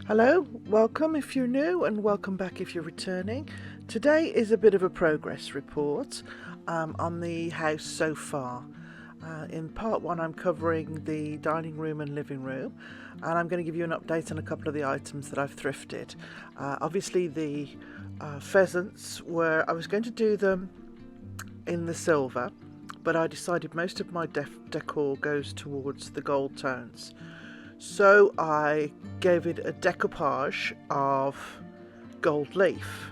Hello, welcome if you're new and welcome back if you're returning. Today is a bit of a progress report on the house so far. In part one I'm covering the dining room and living room, and I'm going to give you an update on a couple of the items that I've thrifted. Obviously the pheasants I was going to do them in the silver, but I decided most of my decor goes towards the gold tones. So I gave it a decoupage of gold leaf.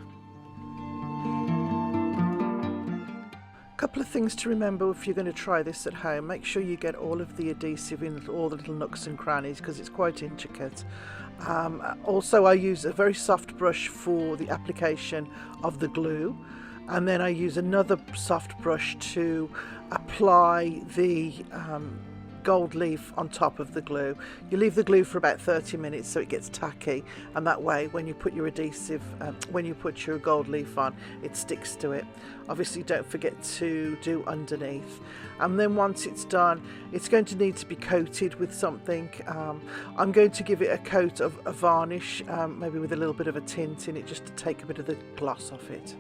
A couple of things to remember if you're going to try this at home. Make sure you get all of the adhesive in all the little nooks and crannies because it's quite intricate. Also, I use a very soft brush for the application of the glue, and then I use another soft brush to apply the gold leaf on top of the glue. You leave the glue for about 30 minutes so it gets tacky, and that way when you put your adhesive, when you put your gold leaf on, it sticks to it. Obviously don't forget to do underneath, and then once it's done it's going to need to be coated with something. I'm going to give it a coat of a varnish, maybe with a little bit of a tint in it, just to take a bit of the gloss off it.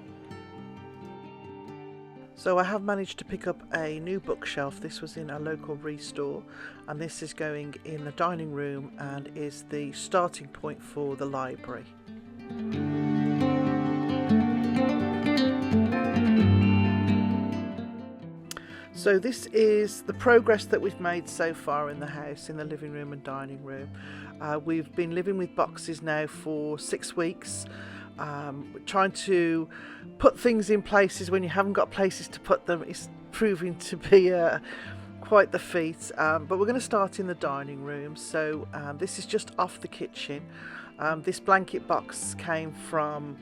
So I have managed to pick up a new bookshelf. This was in a local restore, and this is going in the dining room and is the starting point for the library. So this is the progress that we've made so far in the house, in the living room and dining room. We've been living with boxes now for 6 weeks. Trying to put things in places when you haven't got places to put them is proving to be quite the feat, but we're going to start in the dining room. So this is just off the kitchen. This blanket box came from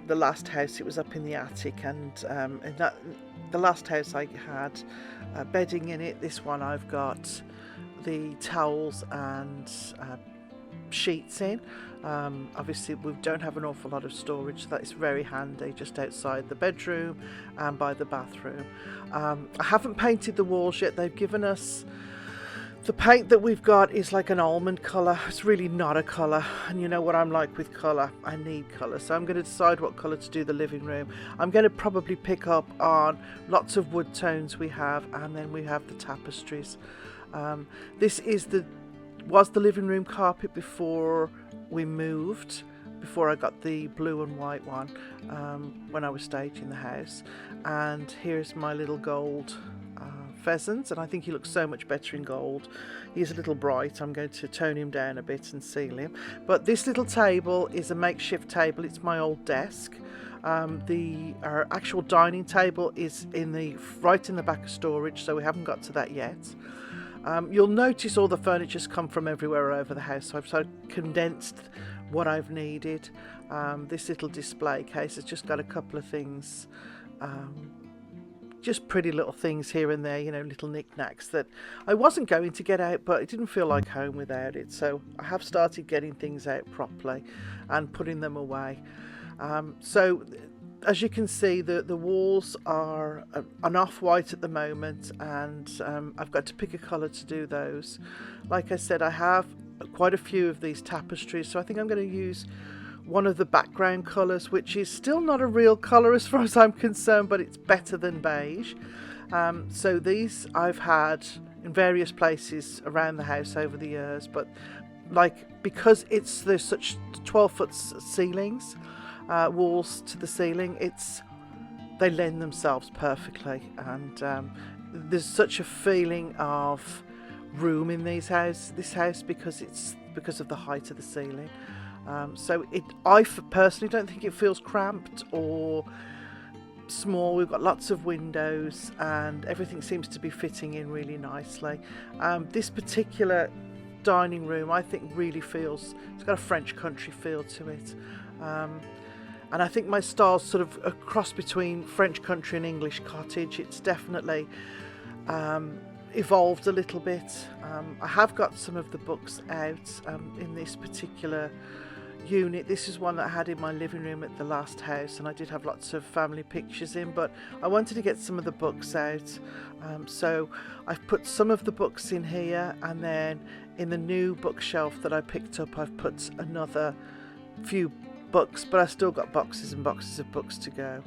the last house. It was up in the attic, and the last house I had bedding in it. This one I've got the towels and sheets in. Obviously we don't have an awful lot of storage, so that is very handy just outside the bedroom and by the bathroom. I haven't painted the walls yet. They've given us the paint that we've got is like an almond colour. It's really not a colour, and you know what I'm like with colour. I need colour, so I'm going to decide what colour to do the living room. I'm going to probably pick up on lots of wood tones we have, and then we have the tapestries. This was the living room carpet before we moved, before I got the blue and white one when I was staging the house. And here's my little gold pheasant, and I think he looks so much better in gold. He's a little bright. I'm going to tone him down a bit and seal him. But this little table is a makeshift table. It's my old desk. Our actual dining table is right in the back of storage, so we haven't got to that yet. You'll notice all the furniture's come from everywhere over the house, so I've sort of condensed what I've needed. This little display case has just got a couple of things, just pretty little things here and there, you know, little knickknacks that I wasn't going to get out, but it didn't feel like home without it. So I have started getting things out properly and putting them away. So as you can see, the walls are an off-white at the moment, and I've got to pick a colour to do those. Like I said, I have quite a few of these tapestries, so I think I'm going to use one of the background colours, which is still not a real colour as far as I'm concerned, but it's better than beige. So these I've had in various places around the house over the years, but because there's such 12-foot ceilings, walls to the ceiling, they lend themselves perfectly, and there's such a feeling of room in this house because of the height of the ceiling. So I personally don't think it feels cramped or small. We've got lots of windows and everything seems to be fitting in really nicely. This particular dining room I think really it's got a French country feel to it. And I think my style's sort of a cross between French country and English cottage. It's definitely evolved a little bit. I have got some of the books out in this particular unit. This is one that I had in my living room at the last house, and I did have lots of family pictures in, but I wanted to get some of the books out. So I've put some of the books in here, and then In the new bookshelf that I picked up, I've put another few books, but I've still got boxes and boxes of books to go.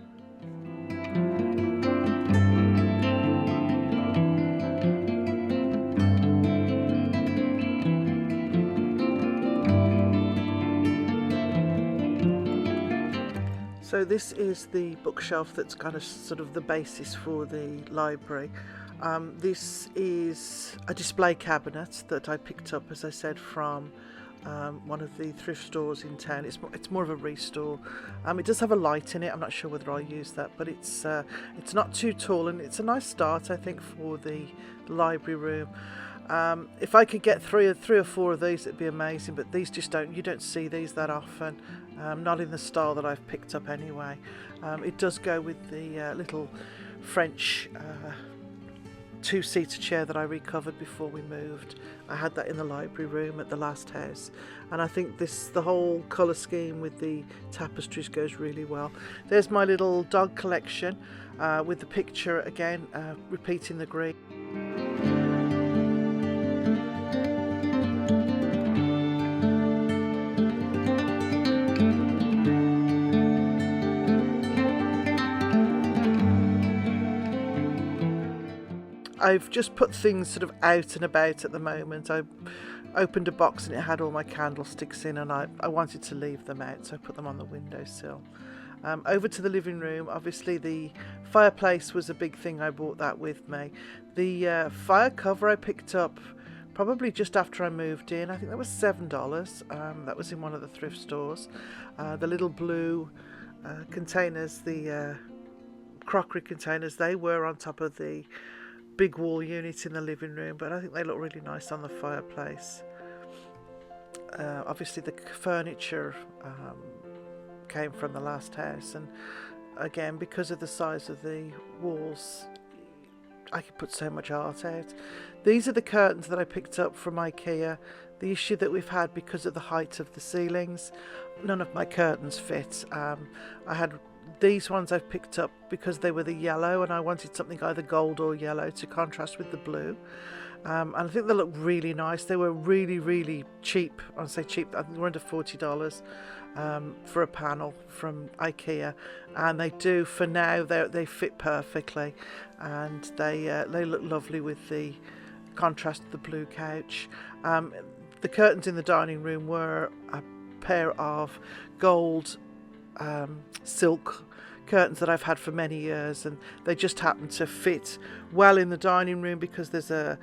So this is the bookshelf that's kind of sort of the basis for the library. This is a display cabinet that I picked up, as I said, from one of the thrift stores in town. It's more of a restore. It does have a light in it. I'm not sure whether I'll use that, but it's not too tall, and it's a nice start, I think, for the library room. If I could get three or four of these, it'd be amazing, but these just you don't see these that often, not in the style that I've picked up anyway. It does go with the little French two-seater chair that I recovered before we moved. I had that in the library room at the last house, and I think the whole colour scheme with the tapestries goes really well. There's my little dog collection with the picture again, repeating the green. I've just put things sort of out and about at the moment. I opened a box and it had all my candlesticks in, and I wanted to leave them out, so I put them on the windowsill. Over to the living room. Obviously the fireplace was a big thing. I brought that with me. The fire cover I picked up probably just after I moved in. I think that was $7. That was in one of the thrift stores. The little blue containers, the crockery containers, they were on top of the big wall unit in the living room, but I think they look really nice on the fireplace. Obviously the furniture came from the last house, and again, because of the size of the walls, I could put so much art out. These are the curtains that I picked up from IKEA. The issue that we've had because of the height of the ceilings, none of my curtains fit. I had these ones I've picked up because they were the yellow, and I wanted something either gold or yellow to contrast with the blue. And I think they look really nice. They were really, really cheap. I say cheap, I think they were under $40 for a panel from IKEA, and they do, for now, they fit perfectly, and they look lovely with the contrast of the blue couch. The curtains in the dining room were a pair of gold silk curtains that I've had for many years, and they just happen to fit well in the dining room because there's a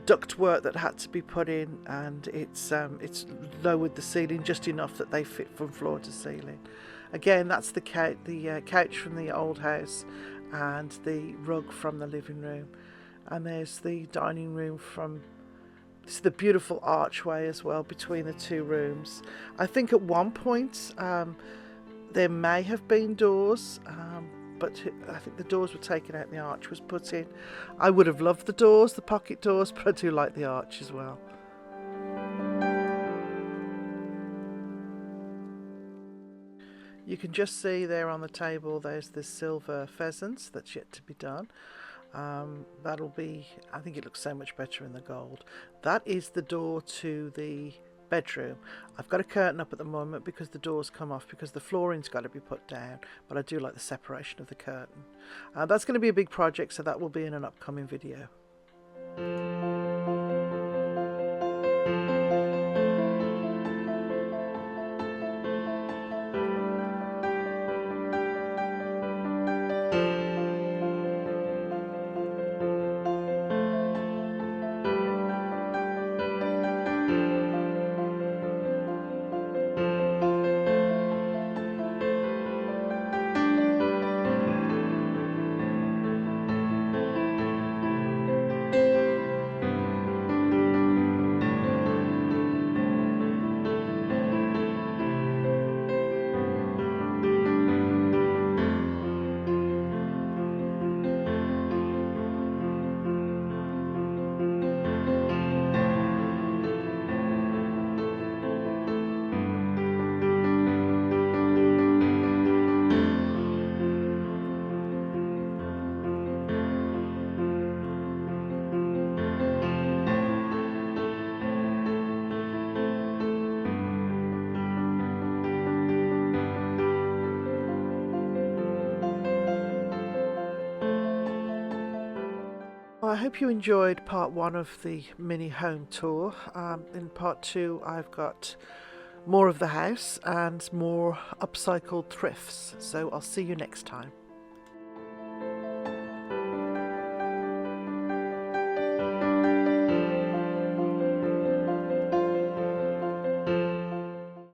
ductwork that had to be put in, and it's lowered the ceiling just enough that they fit from floor to ceiling. Again, that's the couch from the old house and the rug from the living room, and there's the dining room from. This is the beautiful archway as well between the two rooms. I think at one point there may have been doors, but I think the doors were taken out and the arch was put in. I would have loved the doors, the pocket doors, but I do like the arch as well. You can just see there on the table there's this silver pheasant that's yet to be done. That'll be, I think it looks so much better in the gold. That is the door to the bedroom. I've got a curtain up at the moment because the doors come off because the flooring's got to be put down, but I do like the separation of the curtain. That's going to be a big project, so that will be in an upcoming video. Well, I hope you enjoyed part 1 of the mini home tour. In part 2 I've got more of the house and more upcycled thrifts, so I'll see you next time.